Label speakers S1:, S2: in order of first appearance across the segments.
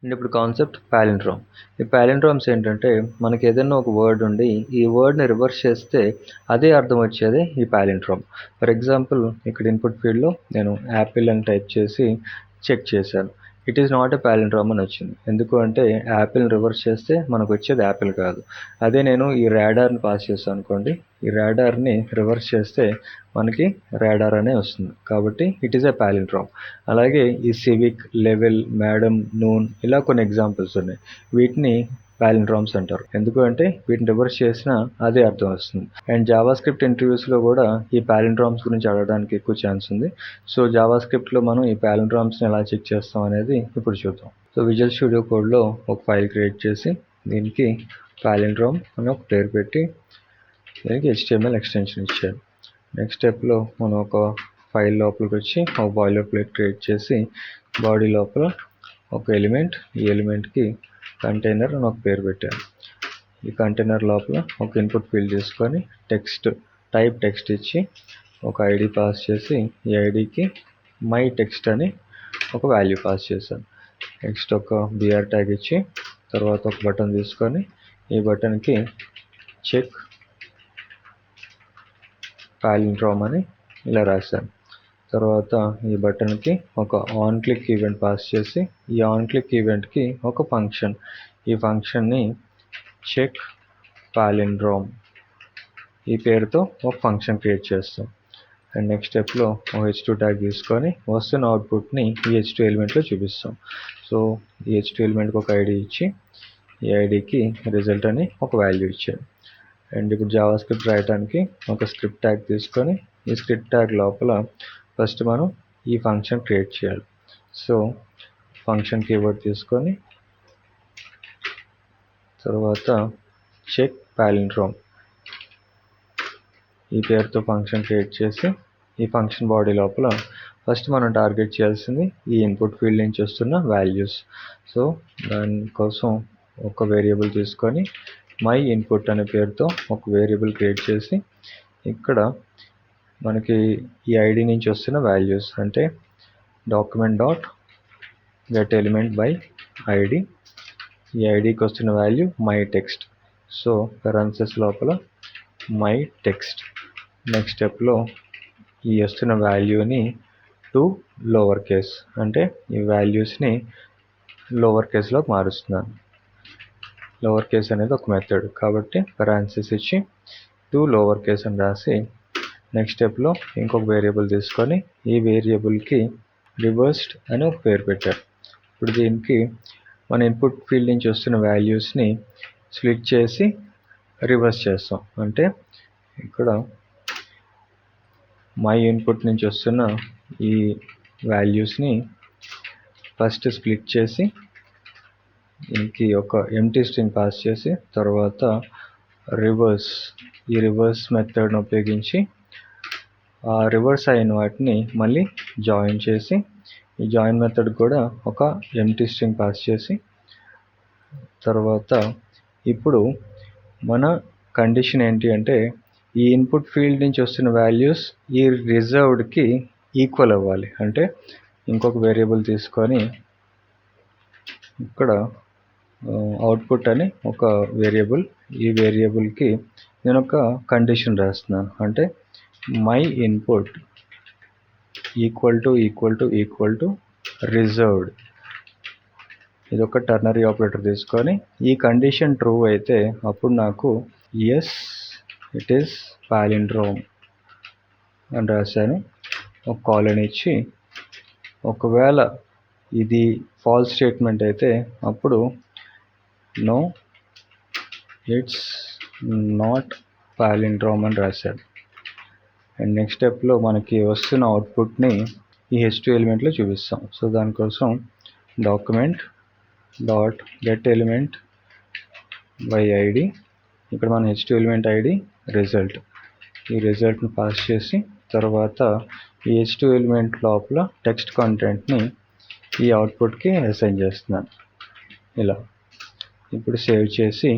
S1: And ఇప్పుడు concept palindrome. ఈ పాలిండ్రోమ్స్ ఏంటంటే మనకి ఏదైనా ఒక వర్డ్ ఉండి ఈ వర్డ్ని రివర్స్ చేస్తే అదే అర్థం వచ్చేది ఈ పాలిండ్రోమ్. ఫర్ ఎగ్జాంపుల్ ఇక్కడ ఇన్పుట్ ఫీల్డ్లో నేను యాపిల్ అని టైప్ చేసి చెక్ చేశాను. It is not a palindrome అని వచ్చింది. ఎందుకు అంటే యాపిల్ని రివర్స్ చేస్తే మనకు వచ్చేది యాపిల్ కాదు. అదే నేను ఈ రాడార్ని పాస్ చేస్తాను అనుకోండి, ఈ రాడార్ని రివర్స్ చేస్తే మనకి రాడార్ అనే వస్తుంది. కాబట్టి ఇట్ ఈస్ ఎ పాలిండ్రోమ్. అలాగే ఈ సివిక్, లెవెల్, మేడం, నూన్ ఇలా కొన్ని ఎగ్జాంపుల్స్ ఉన్నాయి. వీటిని పాలిండ్రోమ్స్ అంటారు. ఎందుకు అంటే వీటిని రివర్స్ చేసినా అదే అర్థం వస్తుంది. అండ్ జావాస్క్రిప్ట్ ఇంటర్వ్యూస్లో కూడా ఈ పాలిండ్రోమ్స్ గురించి అడగడానికి ఎక్కువ ఛాన్స్ ఉంది. సో జావాస్క్రిప్ట్లో మనం ఈ పాలిండ్రోమ్స్ని ఎలా చెక్ చేస్తాం అనేది ఇప్పుడు చూద్దాం. సో విజువల్ స్టూడియో కోడ్లో ఒక ఫైల్ క్రియేట్ చేసి దీనికి పాలిండ్రోమ్ అని ఒక పేరు పెట్టి దీనికి HTML ఎక్స్టెన్షన్ ఇచ్చారు. నెక్స్ట్ స్టెప్లో మనం ఒక ఫైల్ లోపలికి వచ్చి ఒక బాయిలర్ ప్లేట్ క్రియేట్ చేసి బాడీ లోపల ఒక ఎలిమెంట్, ఈ ఎలిమెంట్కి కంటైనర్ అని ఒక పేరు పెట్టాను. ఈ కంటైనర్ లోపల ఒక ఇన్పుట్ ఫీల్డ్ తీసుకొని టైప్ టెక్స్ట్ ఇచ్చి ఒక ఐడి పాస్ చేసి ఈ ఐడికి మై టెక్స్ట్ అని ఒక వాల్యూ పాస్ చేశాను. నెక్స్ట్ ఒక బిఆర్ ట్యాగ్ ఇచ్చి తర్వాత ఒక బటన్ తీసుకొని ఈ బటన్కి చెక్ పాలిండ్రోమ్ అని ఇలా రాశాను. తర్వాత ఈ బటన్కి ఒక ఆన్ క్లిక్ ఈవెంట్ పాస్ చేసి ఈ ఆన్ క్లిక్ ఈవెంట్కి ఒక ఫంక్షన్, ఈ ఫంక్షన్ని చెక్ పాలిండ్రోమ్ ఈ పేరుతో ఒక ఫంక్షన్ క్రియేట్ చేస్తాం. అండ్ నెక్స్ట్ స్టెప్లో ఒక H2 ట్యాగ్ తీసుకొని వస్తున్న అవుట్పుట్ని ఈ H2 ఎలిమెంట్లో చూపిస్తాం. సో ఈ H2 ఎలిమెంట్కి ఒక ఐడి ఇచ్చి ఈ ఐడికి రిజల్ట్ అని ఒక వాల్యూ ఇచ్చాను. అండ్ ఇప్పుడు జావాస్క్రిప్ట్ రాయడానికి ఒక స్క్రిప్ట్ ట్యాగ్ తీసుకొని ఈ స్క్రిప్ట్ ట్యాగ్ లోపల ఫస్ట్ మనం ఈ ఫంక్షన్ క్రియేట్ చేయాలి. సో ఫంక్షన్ కీవర్డ్ తీసుకొని తర్వాత చెక్ పాలిండ్రోమ్ ఈ పేరుతో ఫంక్షన్ క్రియేట్ చేసి ఈ ఫంక్షన్ బాడీ లోపల ఫస్ట్ మనం టార్గెట్ చేయాల్సింది ఈ ఇన్పుట్ ఫీల్డ్ నుంచి వస్తున్న వాల్యూస్. సో దానికోసం ఒక వేరియబుల్ తీసుకొని మై ఇన్పుట్ అనే పేరుతో ఒక వేరియబుల్ క్రియేట్ చేసి ఇక్కడ మనకి ఈ ఐడి నుంచి వస్తున్న వాల్యూస్ అంటే document dot get element by ID, ఈ ఐడికి వస్తున్న value my text. So parenthesis లోపల మై టెక్స్ట్. నెక్స్ట్ స్టెప్లో ఈ వస్తున్న వాల్యూని టు లోవర్ కేస్ అంటే ఈ వాల్యూస్ని లోవర్ కేస్లోకి మారుస్తున్నాను. లోవర్ కేస్ అనేది ఒక మెథడ్ కాబట్టి పెరాన్సిస్ ఇచ్చి టు లోవర్ కేస్ అని రాసి నెక్స్ట్ స్టెప్లో ఇంకొక వేరియబుల్ తీసుకొని ఈ వేరియబుల్కి రివర్స్డ్ అని ఒక పేరు పెట్టారు. ఇప్పుడు దీనికి మన ఇన్పుట్ ఫీల్డ్ నుంచి వస్తున్న వాల్యూస్ని స్ప్లిట్ చేసి రివర్స్ చేస్తాం. అంటే ఇక్కడ మై ఇన్పుట్ నుంచి వస్తున్న ఈ వాల్యూస్ని ఫస్ట్ స్ప్లిట్ చేసి దీనికి ఒక ఎంప్టీ స్ట్రింగ్ పాస్ చేసి తర్వాత ఈ రివర్స్ మెథడ్ను ఉపయోగించి ఆ రివర్స్ అయిన వాటిని మళ్ళీ జాయిన్ చేసి ఈ జాయిన్ మెథడ్ కూడా ఒక ఎంప్టీ స్ట్రింగ్ పాస్ చేసి తర్వాత ఇప్పుడు మన కండిషన్ ఏంటి అంటే ఈ ఇన్పుట్ ఫీల్డ్ నుంచి వస్తున్న వాల్యూస్ ఈ రిజర్వ్డ్కి ఈక్వల్ అవ్వాలి. అంటే ఇంకొక వేరియబుల్ తీసుకొని ఇక్కడ అవుట్పుట్ అని ఒక వేరియబుల్, ఈ వేరియబుల్కి నేను ఒక కండిషన్ రాస్తున్నాను. అంటే my input equal to reserved. ఇది ఒక టర్నరీ ఆపరేటర్ తీసుకొని ఈ కండిషన్ ట్రూ అయితే అప్పుడు నాకు ఎస్ ఇట్ ఈస్ పాలిండ్రోమ్ అని రాశాను. ఒక కాలన్ ఇచ్చి ఒకవేళ ఇది ఫాల్స్ స్టేట్మెంట్ అయితే అప్పుడు నో ఇట్స్ నాట్ పాలిండ్రోమ్ అని రాశాడు. అండ్ నెక్స్ట్ స్టెప్లో మనకి వస్తున్న అవుట్పుట్ని ఈ H2 ఎలిమెంట్లో చూపిస్తాం. సో దానికోసం document dot get element by ID, ఇక్కడ మన H2 ఎలిమెంట్ ఐడి రిజల్ట్, ఈ రిజల్ట్ని పాస్ చేసి తర్వాత ఈ H2 ఎలిమెంట్ లోపల టెక్స్ట్ కంటెంట్ని ఈ అవుట్పుట్కి అసైన్ చేస్తున్నాను ఇలా. ఇప్పుడు సేవ్ చేసి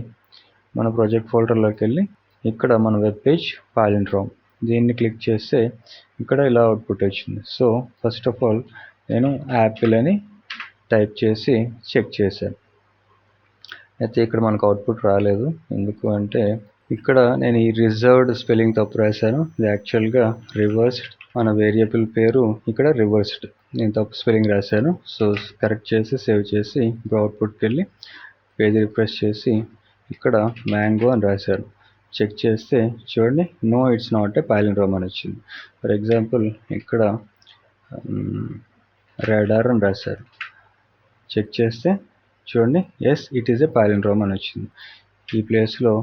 S1: మన ప్రాజెక్ట్ ఫోల్డర్లోకి వెళ్ళి ఇక్కడ మన వెబ్ పేజ్ పాలిండ్రోమ్ దీన్ని క్లిక్ చేస్తే ఇక్కడ ఇలా అవుట్పుట్ వచ్చింది. సో ఫస్ట్ ఆఫ్ ఆల్ నేను యాపిల్ అని టైప్ చేసి చెక్ చేశాను. అయితే ఇక్కడ మనకు అవుట్పుట్ రాలేదు. ఎందుకు అంటే ఇక్కడ నేను ఈ రిజర్వ్డ్ స్పెల్లింగ్ తప్పు రాశాను. ఇది యాక్చువల్గా రివర్స్డ్. మన వేరియబుల్ పేరు ఇక్కడ రివర్స్డ్, నేను తప్పు స్పెల్లింగ్ రాశాను. సో కరెక్ట్ చేసి సేవ్ చేసి ఇప్పుడు అవుట్పుట్కి వెళ్ళి పేజ్ రిఫ్రెష్ చేసి ఇక్కడ మ్యాంగో అని రాశాను. చెక్ చేస్తే చూడండి, no it's not a palindrome అని వచ్చింది. ఫర్ ఎగ్జాంపుల్ ఇక్కడ రాడార్ అని రాశారు. చెక్ చేస్తే చూడండి, yes it is a palindrome అని వచ్చింది. ఈ ప్లేస్లో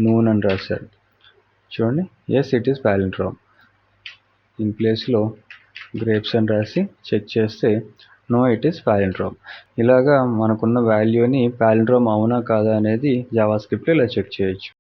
S1: నూన్ అని రాశారు. చూడండి, ఎస్ ఇట్ ఈస్ పాలిండ్రోమ్. ఈ ప్లేస్లో గ్రేప్స్ అని రాసి చెక్ చేస్తే నో ఇట్ ఈస్ పాలిండ్రోమ్. ఇలాగా మనకున్న వాల్యూని పాలిండ్రోమ్ అవునా కాదా అనేది జావాస్క్రిప్ట్లో ఇలా చెక్ చేయొచ్చు.